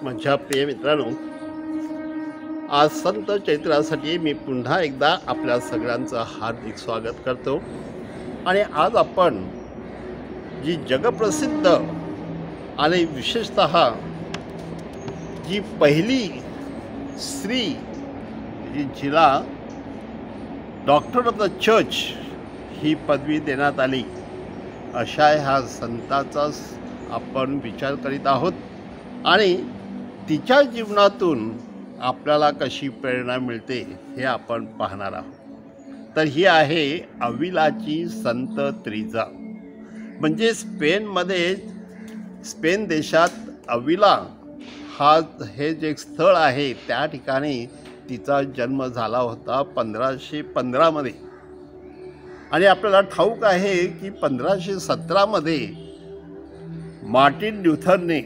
माझ्या प्रिय मित्रांनो, आज संत चैत्रासाठी मी पुन्हा एकदा आपल्या सगळ्यांचं हार्दिक स्वागत करतो। आणि आज आपण जी जगप्रसिद्ध आणि विशेषतः जी पहिली स्त्री जिला डॉक्टर ऑफ द चर्च ही पदवी देण्यात आली, अशा ह्या संताचाच आपण विचार करीत आहोत आणि तिच्या जीवनातून आपल्याला कशी प्रेरणा मिळते हे आपण पाहणार आहोत। तर ही आहे अविलाची संत त्रिजा। म्हणजे स्पेन देशात अविला हे जे स्थळ आहे त्या ठिकाणी तिचा जन्म झाला होता 1515 मध्ये। आणि आपल्याला ठाऊक आहे की 1517 मध्ये मार्टिन ल्युथरने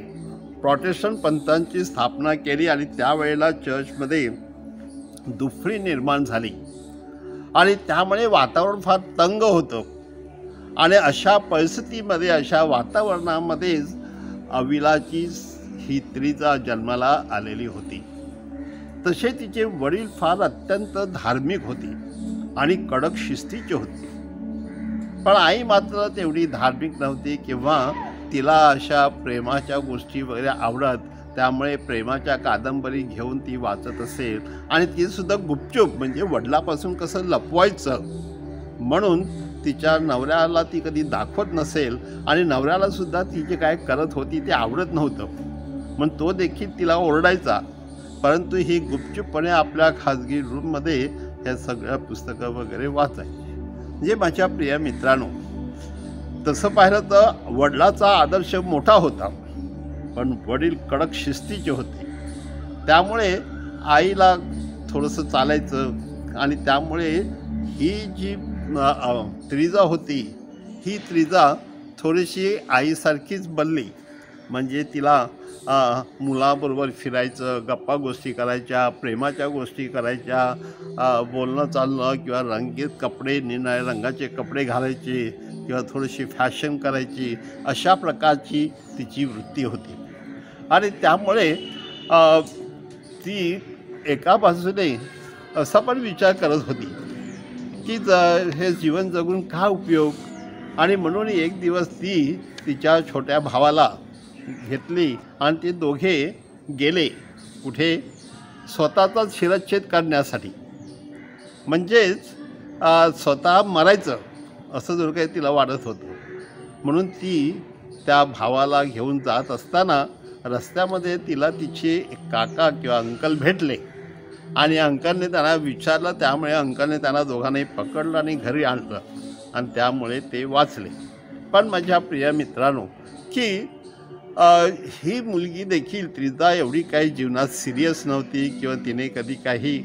प्रोटेस्टंट पंथांची स्थापना केली आणि त्यावेळेला चर्चमध्ये दुफळी निर्माण झाली आणि त्यामुळे वातावरण फार तंग होतं। आणि अशा परिस्थितीमध्ये, अशा वातावरणामध्येच अविलाची ही त्रिजा जन्माला आलेली होती। तसे तिचे वडील फार अत्यंत धार्मिक होते आणि कडक शिस्तीचे होते, पण आई मात्र तेवढी धार्मिक नव्हती किंवा तिला अशा प्रेमाच्या गोष्टी वगैरे आवडत। त्यामुळे प्रेमाच्या कादंबरी घेऊन ती वाचत असेल आणि ती सुद्धा गुपचूप, म्हणजे वडिलांपासून कसं लपवायचं म्हणून तिच्या नवऱ्याला ती कधी दाखवत नसेल आणि नवऱ्याला सुद्धा ती जे काय करत होती ते आवडत नव्हतं, म्हणून तो देखील तिला ओरडायचा। परंतु ही गुपचूपपणे आपल्या खाजगी रूममध्ये हे सगळ्या पुस्तकं वगैरे वाचायची। म्हणजे माझ्या प्रिय मित्रांनो, तसं पाहिलं तर वडिलाचा आदर्श मोठा होता, पण वडील कडक शिस्तीचे होते। त्यामुळे आईला थोडंसं चालायचं आणि त्यामुळे ही जी त्रिजा होती, ही त्रिजा थोडीशी आईसारखीच बनली। म्हणजे तिला मुलाबरोबर फिरायचं, गप्पा गोष्टी करायच्या, प्रेमाच्या गोष्टी करायच्या, बोलणं चालणं किंवा रंगीत कपडे, निळ्या रंगाचे कपडे घालायचे किंवा थोडीशी फॅशन करायची, अशा प्रकारची तिची वृत्ती होती। आणि त्यामुळे ती एका बाजूने असा पण विचार करत होती की हे जीवन जगून काय उपयोग। आणि म्हणून एक दिवस ती तिच्या छोट्या भावाला घेतली आणि ते दोघे गेले कुठे, स्वतःचाच शिरच्छेद करण्यासाठी। म्हणजेच स्वतः मरायचं असं जर काही तिला वाटत होतं। म्हणून ती त्या भावाला घेऊन जात असताना रस्त्यामध्ये तिला तिचे काका किंवा अंकल भेटले आणि अंकलने त्यांना विचारलं। त्यामुळे अंकलने त्यांना दोघांनाही पकडलं आणि घरी आणलं आणि त्यामुळे ते वाचले। पण माझ्या प्रिय मित्रांनो, की ही मुलगी देखील त्रिजा एवढी काही जीवनात सिरियस नव्हती किंवा तिने कधी काही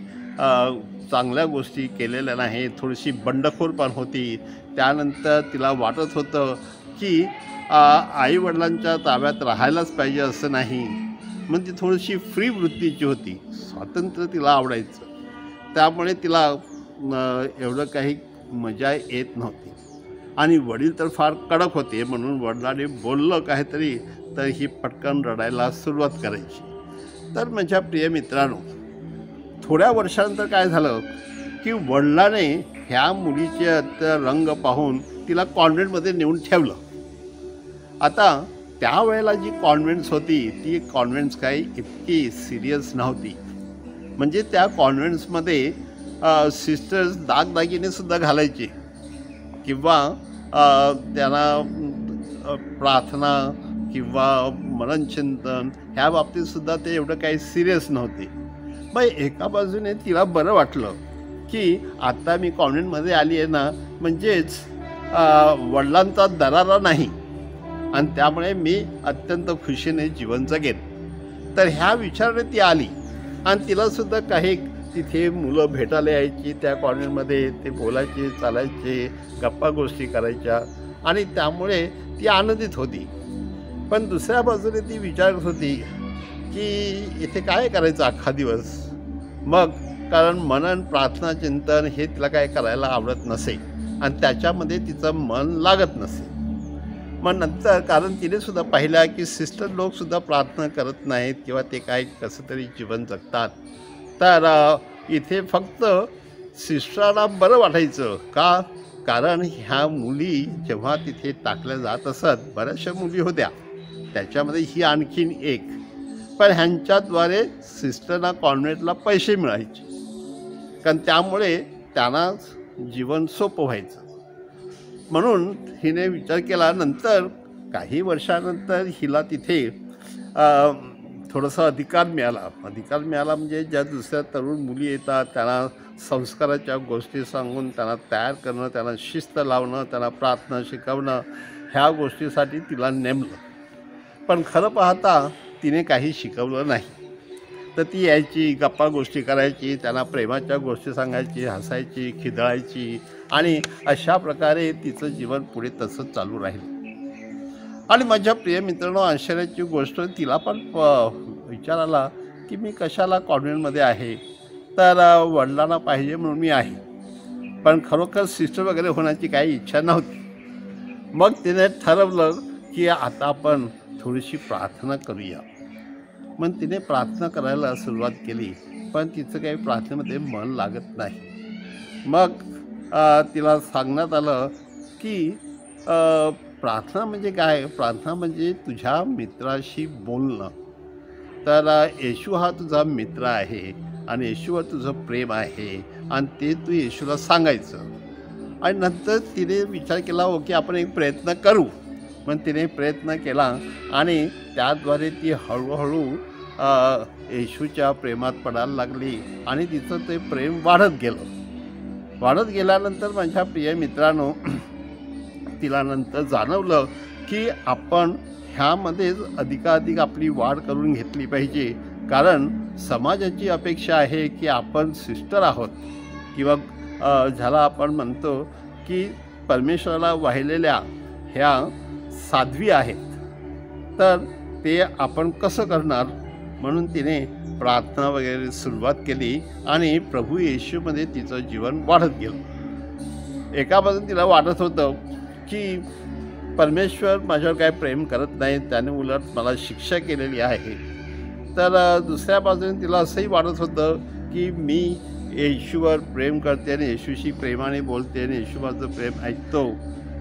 चांगल्या गोष्टी केलेल्या नाही। थोडीशी बंडखोर पण होती। त्यानंतर तिला वाटत होतं की आईवडिलांच्या ताब्यात राहायलाच पाहिजे असं नाही, मग ती थोडीशी फ्री वृत्तीची होती, स्वातंत्र्य तिला आवडायचं। त्यामुळे तिला एवढं काही मजा येत नव्हती। आणि वडील तर फार कडक होते, म्हणून वडिलांनी बोललं काहीतरी तर ही पटकन रडायला सुरुवात करायची। तर माझ्या प्रिय मित्रांनो, थोड्या वर्षानंतर काय झालं की वडिलांने ह्या मुलीचे रंग पाहून तिला कॉन्व्हेंटमध्ये नेऊन ठेवलं। आता त्यावेळेला जी कॉन्व्हेंट्स होती ती कॉन्व्हेंट्स काही इतकी सिरियस नव्हती। म्हणजे त्या कॉन्व्हेंट्समध्ये सिस्टर्स दागदागिनेसुद्धा घालायचे किंवा त्यांना प्रार्थना किंवा मननचिंतन ह्या बाबतीतसुद्धा ते एवढं काही सिरियस नव्हते। मग एका बाजूने तिला बरं वाटलं की आता मी कॉन्व्हेंटमध्ये आली आहे ना, म्हणजेच वडिलांचा दरारा नाही आणि त्यामुळे मी अत्यंत खुशीने जीवन जगेन। तर ह्या विचाराने ती आली आणि तिलासुद्धा काही तिथे मुलं भेटायला यायची त्या कॉर्नरमध्ये, ते बोलायचे, चालायचे, गप्पा गोष्टी करायच्या आणि त्यामुळे ती आनंदित होती। पण दुसऱ्या बाजूने ती विचारत होती की इथे काय करायचं अख्खा दिवस। मग कारण मनन, प्रार्थना, चिंतन हे तिला काय करायला आवडत नसे आणि त्याच्यामध्ये तिचं मन लागत नसे। मग नंतर कारण तिने सुद्धा पाहिलं की सिस्टर लोकसुद्धा प्रार्थना करत नाहीत किंवा ते काय कसं तरी जीवन जगतात. तर इथे फक्त सिस्टरला बरं वाटायचं का? कारण ह्या मुली जेव्हा तिथे टाकल्या जात असत, बऱ्याचशा मुली होत्या, त्याच्यामध्ये ही आणखीन एक. पण ह्यांच्याद्वारे सिस्टरना कॉन्व्हेंटला पैसे मिळायचे, कारण त्यामुळे त्यांना जीवन सोपं व्हायचं. म्हणून हिने विचार केला. नंतर काही वर्षानंतर हिला तिथे थोडासा अधिकार मिळाला म्हणजे ज्या दुसऱ्या तरुण मुली येतात त्यांना संस्काराच्या गोष्टी सांगून त्यांना तयार करणं, त्यांना शिस्त लावणं, त्यांना प्रार्थना शिकवणं, ह्या गोष्टीसाठी तिला नेमलं. पण खरं पाहता तिने काही शिकवलं नाही. तर ती यायची, गप्पा गोष्टी करायची, त्यांना प्रेमाच्या गोष्टी सांगायची, हसायची, खिदळायची आणि अशा प्रकारे तिचं जीवन पुढे तसंच चालू राहिलं. आणि माझ्या प्रिय मित्रांनो, आश्चर्याची गोष्ट, तिला पण विचार आला की मी कशाला कॉन्व्हेंटमध्ये आहे. तर वडिलांना पाहिजे म्हणून मी आहे, पण खरोखर सिस्टर वगैरे होण्याची काही इच्छा नव्हती. मग तिने ठरवलं की आता आपण थोडीशी प्रार्थना करूया. मग तिने प्रार्थना करायला सुरुवात केली, पण तिचं काही प्रार्थनेमध्ये मन लागत नाही. मग तिला सांगण्यात आलं की प्रार्थना म्हणजे काय? प्रार्थना म्हणजे तुझ्या मित्राशी बोलणं. तर येशू हा तुझा मित्र आहे आणि येशूवर तुझं प्रेम आहे आणि ते तू येशूला सांगायचं. आणि नंतर तिने विचार केला की आपण एक प्रयत्न करू. पण तिने प्रयत्न केला आणि त्याद्वारे ती हळूहळू येशूच्या प्रेमात पडायला लागली आणि तिचं ते प्रेम वाढत गेल्यानंतर माझ्या प्रिय मित्रांनो, तिला नंतर जाणवलं की आपण ह्यामध्येच अधिकाधिक आपली वाढ करून घेतली पाहिजे. कारण समाजाची अपेक्षा आहे की आपण सिस्टर आहोत किंवा ज्याला आपण म्हणतो की परमेश्वराला वाहिलेल्या ह्या साध्वी आहेत. तर ते आपण कसं करणार? म्हणून तिने प्रार्थना वगैरे सुरुवात केली आणि प्रभू येशूमध्ये तिचं जीवन वाढत गेलं. एका बाजून तिला वाटत होतं की परमेश्वर माझ्यावर काय प्रेम करत नाही, त्याने उलट मला शिक्षा केलेली आहे. तर दुसऱ्या बाजूने तिला असंही वाटत होतं की मी येशूवर प्रेम करते आणि येशूशी प्रेमाने बोलते आणि येशू माझं प्रेम ऐकतो,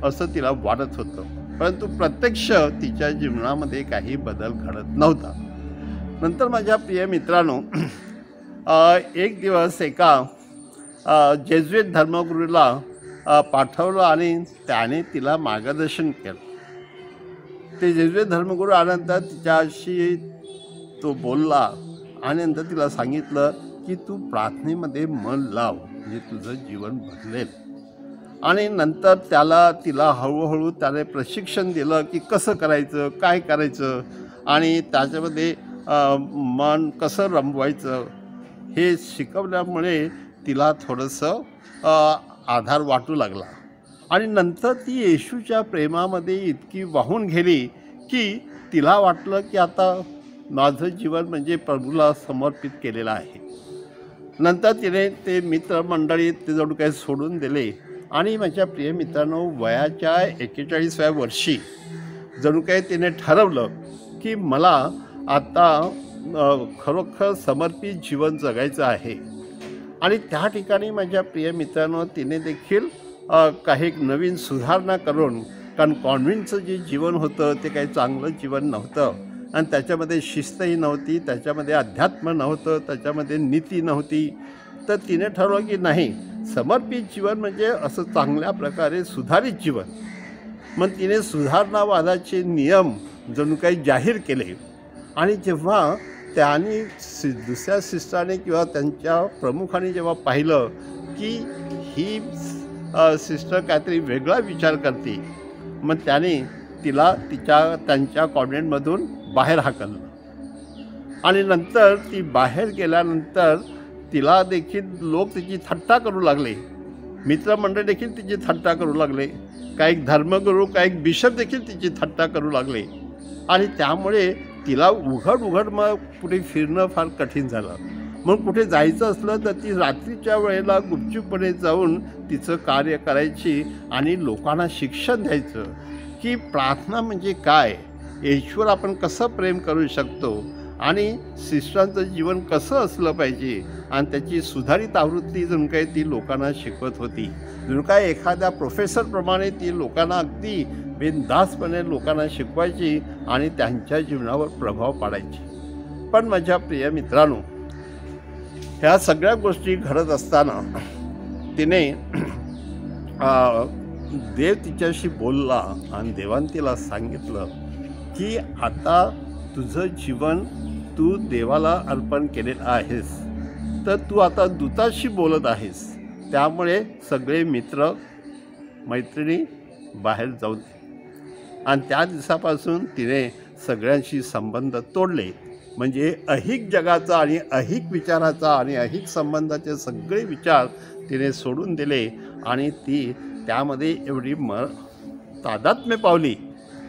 असं तिला वाटत होतं. परंतु प्रत्यक्ष तिच्या जीवनामध्ये काही बदल घडत नव्हता. नंतर माझ्या प्रिय मित्रांनो, एक दिवस एका जेजुईत धर्मगुरूला पाठवलं आणि त्याने तिला मार्गदर्शन केलं. ते जेजुईत धर्मगुरू आल्यानंतर तिच्याशी तो बोलला आणि नंतर तिला सांगितलं की तू प्रार्थनेमध्ये मन लाव, म्हणजे तुझं जीवन बदलेल. आणि नंतर तिला हळूहळू त्याने प्रशिक्षण दिलं की कसं करायचं, काय करायचं आणि त्याच्यामध्ये मन कसं रमवायचं, हे शिकवल्यामुळे तिला थोडंसं आधार वाटू लागला. आणि नंतर ती येशूच्या प्रेमामध्ये इतकी वाहून गेली की तिला वाटलं की आता माझं जीवन म्हणजे प्रभूला समर्पित केलेलं आहे. नंतर तिने ते मित्रमंडळी ते जणू काही सोडून दिले आणि माझ्या प्रिय मित्रांनो, वयाच्या 41व्या वर्षी जणू काही तिने ठरवलं की मला आता खरोखर समर्पित जीवन जगायचं आहे. आणि त्या ठिकाणी माझ्या प्रिय मित्रांनो, तिने देखील काही नवीन सुधारणा करून, कारण कॉन्व्हेंटचं जे जीवन होतं ते काही चांगलं जीवन नव्हतं आणि त्याच्यामध्ये शिस्तही नव्हती, त्याच्यामध्ये अध्यात्म नव्हतं, त्याच्यामध्ये नीती नव्हती. तर तिने ठरवलं की नाही, समर्पित जीवन म्हणजे असं चांगल्या प्रकारे सुधारित जीवन. मग तिने सुधारणावादाचे नियम जणू काही जाहीर केले. आणि जेव्हा त्यांनी दुसऱ्या सिस्टरने किंवा त्यांच्या प्रमुखाने जेव्हा पाहिलं की ही सिस्टर काहीतरी वेगळा विचार करते, मग त्याने तिला त्यांच्या कॉन्व्हेंटमधून बाहेर हाकललं. आणि नंतर ती बाहेर गेल्यानंतर तिला देखील लोक तिची थट्टा करू लागले, मित्रमंडळ देखील तिची थट्टा करू लागले, काही धर्मगुरू, काही बिशप देखील तिची थट्टा करू लागले. आणि त्यामुळे तिला उघड मग कुठे फिरणं फार कठीण झालं. मग कुठे जायचं असलं तर ती रात्रीच्या वेळेला गुपचूपपणे जाऊन तिचं कार्य करायची आणि लोकांना शिक्षण द्यायचं की प्रार्थना म्हणजे काय, ईश्वर आपण कसं प्रेम करू शकतो आणि शिष्टांचं जीवन कसं असलं पाहिजे आणि त्याची सुधारित आवृत्ती जणू काय ती लोकांना शिकवत होती. जणू काय एखाद्या प्रोफेसरप्रमाणे ती लोकांना अगदी बिनधास्तपणे लोकांना शिकवायची आणि त्यांच्या जीवनावर प्रभाव पाडायची. पण माझ्या प्रिय मित्रांनो, ह्या सगळ्या गोष्टी घडत असताना तिने देव तिच्याशी बोलला आणि देवाने तिला सांगितलं की आता तुझं जीवन तू देवाला अर्पण केलेलं आहेस, तर तू आता दूताशी बोलत आहेस, त्यामुळे सगळे मित्र मैत्रिणी बाहेर जाऊ दे. आणि त्या दिवसापासून तिने सगळ्यांशी संबंध तोडले. म्हणजे ऐहिक जगाचा आणि ऐहिक विचाराचा आणि ऐहिक संबंधाचे सगळे विचार तिने सोडून दिले आणि ती त्यामध्ये एवढी तादात्म्य पावली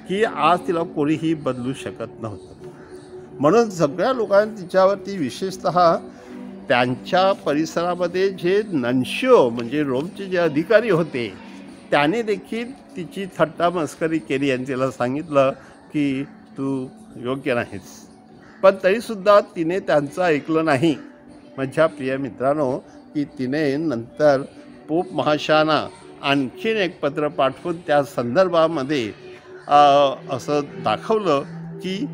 की आज तिला कोणीही बदलू शकत नव्हतं. म्हणून सगळ्या लोकांनी तिच्यावरती विशेषतः त्यांच्या परिसरामध्ये जे नन्शिओ म्हणजे रोमचे जे अधिकारी होते त्याने देखील तिची थट्टा मस्करी केली आणि तिला सांगितलं की तू योग्य नाहीस. पण तरीसुद्धा तिने त्यांचं ऐकलं नाही. माझ्या प्रिय मित्रांनो, की तिने नंतर पोप महाशयांना आणखीन एक पत्र पाठवून त्या संदर्भामध्ये असं दाखवलं की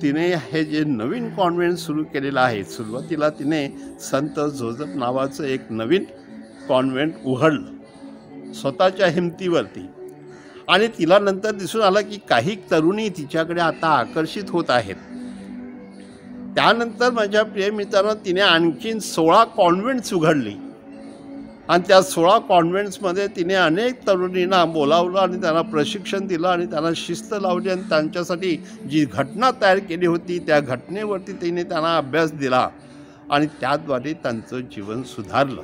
तिने हे जे नवीन कॉन्व्हेंट सुरू केलेलं आहे, सुरुवातीला तिने संत जोसेफ नावाचं एक नवीन कॉन्व्हेंट उघडलं स्वतःच्या हिमतीवरती. आणि तिला नंतर दिसून आलं की काही तरुणी तिच्याकडे आता आकर्षित होत आहेत. त्यानंतर माझ्या प्रिय मित्रांनो, तिने आणखीन 16 कॉन्व्हेंट्स उघडली आणि त्या 16 कॉन्व्हेंट्समध्ये तिने अनेक तरुणींना बोलावलं आणि त्यांना प्रशिक्षण दिलं आणि त्यांना शिस्त लावली आणि त्यांच्यासाठी जी घटना तयार केली होती त्या घटनेवरती तिने त्यांना अभ्यास दिला आणि त्याद्वारे त्यांचं जीवन सुधारलं.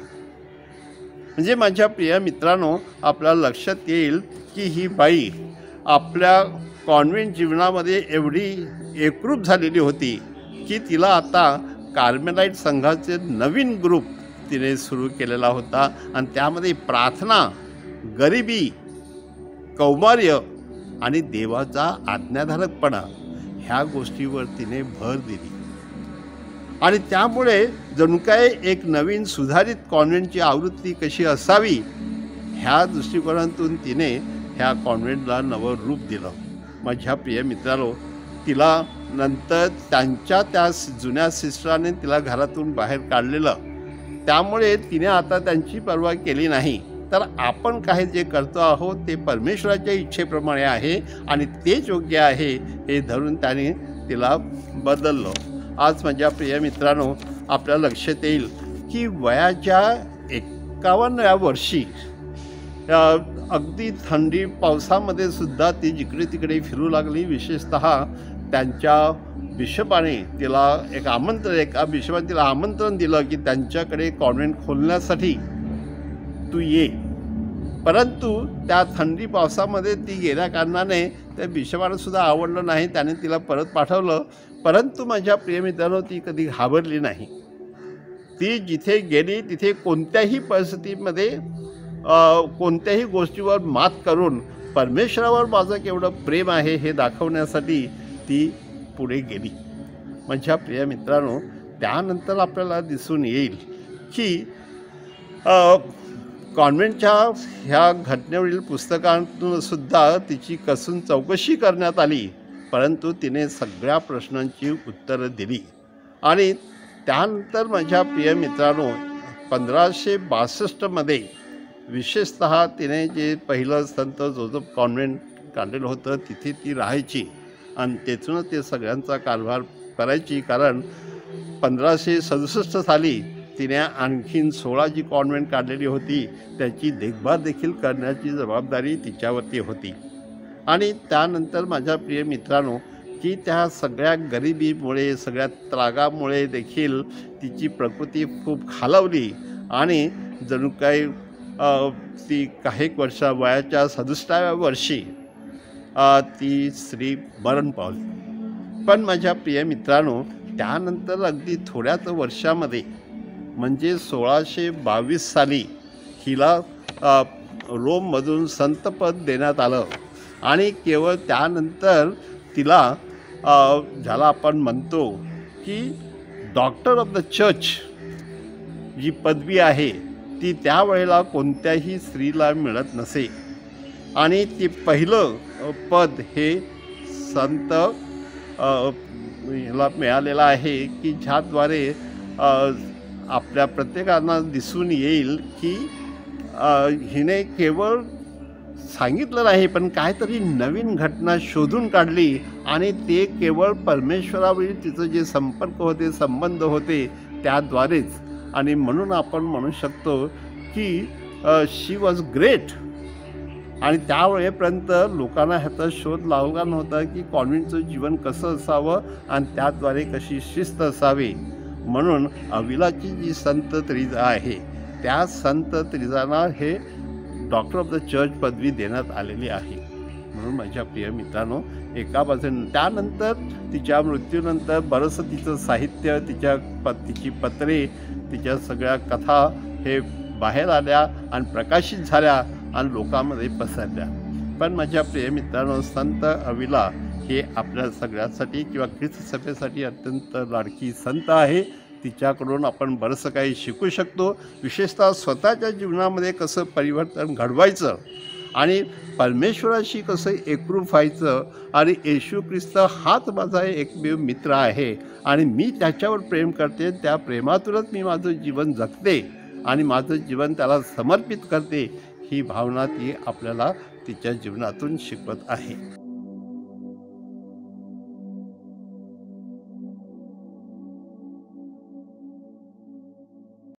म्हणजे माझ्या प्रिय मित्रांनो, आपल्याला लक्षात येईल की ही बाई आपल्या कॉन्व्हेंट जीवनामध्ये एवढी एकरूप झालेली होती की तिला आता कार्मेलाईट संघाचे नवीन ग्रुप तिने सुरू केलेला होता आणि त्यामध्ये प्रार्थना, गरिबी, कौमार्य आणि देवाचा आज्ञाधारकपणा ह्या गोष्टीवर तिने भर दिली. आणि त्यामुळे जणू काय एक नवीन सुधारित कॉन्व्हेंटची आवृत्ती कशी असावी ह्या दृष्टिकोनातून तिने ह्या कॉन्व्हेंटला नवं रूप दिलं. माझ्या प्रिय मित्रांनो, तिला नंतर त्यांच्या त्या जुन्या सिस्टराने तिला घरातून बाहेर काढलेलं, त्यामुळे तिने आता त्यांची पर्वा केली नाही. तर आपण काही जे करतो आहोत ते परमेश्वराच्या इच्छेप्रमाणे आहे आणि तेच योग्य आहे हे धरून त्याने तिला बदललं. आज माझ्या प्रिय मित्रांनो, आपल्या लक्षात येईल की वयाच्या 51व्या वर्षी अगदी थंडी पावसामध्ये सुद्धा ती जिकडे तिकडे फिरू लागली. विशेषतः त्यांच्या बिशपाने तिला एका बिशपाने तिला आमंत्रण दिलं की त्यांच्याकडे कॉन्व्हेंट खोलण्यासाठी तू ये. परंतु त्या थंडी पावसामध्ये ती गेल्या कारणाने त्या बिशपाला सुद्धा आवडलं नाही. त्याने तिला परत पाठवलं. परंतु माझ्या प्रिय मित्रांनो, ती कधी घाबरली नाही. ती जिथे गेली तिथे कोणत्याही परिस्थितीमध्ये कोणत्याही गोष्टीवर मात करून परमेश्वरावर माझं केवढं प्रेम आहे हे दाखवण्यासाठी ती पुढे गेली. माझ्या प्रिय मित्रांनो, त्यानंतर आपल्याला दिसून येईल की कॉन्व्हेंटच्या ह्या घटनेवरील पुस्तकांतून सुद्धा तिची कसून चौकशी करण्यात आली, परंतु तिने सगळ्या प्रश्नांची उत्तरं दिली. आणि त्यानंतर माझ्या प्रिय मित्रांनो, 1562मध्ये विशेषतः तिने जे पहिलं संत जोसेफ कॉन्व्हेंट काढलेलं होतं तिथे ती राहायची आणि तेथूनच ते सगळ्यांचा कारभार करायची. कारण 1567 साली तिने आणखीन 16 जी कॉन्व्हेंट काढलेली होती त्याची देखभाल देखील करण्याची जबाबदारी तिच्यावरती होती. आणि त्यानंतर माझ्या प्रिय मित्रांनो, की त्या सगळ्या गरिबीमुळे सगळ्या त्रागामुळे देखील तिची प्रकृती खूप खालावली आणि जणू काही ती काही वयाच्या 67व्या वर्षी ती स्त्री मरण पावली. पण माझ्या प्रिय मित्रांनो, त्यानंतर अगदी थोड्याच वर्षामध्ये म्हणजे 1622 साली हिला रोममधून संतपद देण्यात आलं आणि केवळ त्यानंतर तिला ज्याला आपण म्हणतो की डॉक्टर ऑफ द चर्च जी पदवी आहे ती त्यावेळेला कोणत्याही स्त्रीला मिळत नसे आणि ती पहिलं पद हे संत ह्याला मिळालेलं आहे की ज्याद्वारे आपल्या प्रत्येकांना दिसून येईल की हिने केवळ सांगितलं नाही पण काहीतरी नवीन घटना शोधून काढली आणि ते केवळ परमेश्वरावरील तिचं जे संपर्क होते संबंध होते त्याद्वारेच. आणि म्हणून आपण म्हणू शकतो की शी वॉज ग्रेट. आणि त्यावेळेपर्यंत लोकांना ह्याचा शोध लागला नव्हता की कॉन्व्हेंटचं जीवन कसं असावं आणि त्याद्वारे कशी शिस्त असावी. म्हणून अविलाची जी संत त्रिजा आहे त्या संत त्रिजांना हे डॉक्टर ऑफ द चर्च पदवी देण्यात आलेली आहे. म्हणून माझ्या प्रिय मित्रांनो, एका बाजूने त्यानंतर तिच्या मृत्यूनंतर बरंचसं तिचं साहित्य तिची पत्रे तिच्या सगळ्या कथा हे बाहेर आल्या आणि प्रकाशित झाल्या आणि लोकांमध्ये पसरल्या. पण माझ्या प्रिय मित्रांनो, संत अविला हे आपल्या सगळ्यासाठी किंवा ख्रिस्त सभेसाठी अत्यंत लाडकी संत आहे. तिच्याकडून आपण बरंचसं काही शिकू शकतो. विशेषतः स्वतःच्या जीवनामध्ये कसं परिवर्तन घडवायचं आणि परमेश्वराशी कसं एकरूप व्हायचं आणि येशू ख्रिस्त हाच माझा एकमेव मित्र आहे आणि मी त्याच्यावर प्रेम करते. त्या प्रेमातूनच मी माझं जीवन जगते आणि माझं जीवन त्याला समर्पित करते. ही भावना ती आपल्याला तिच्या जीवनातून शिकवत आहे.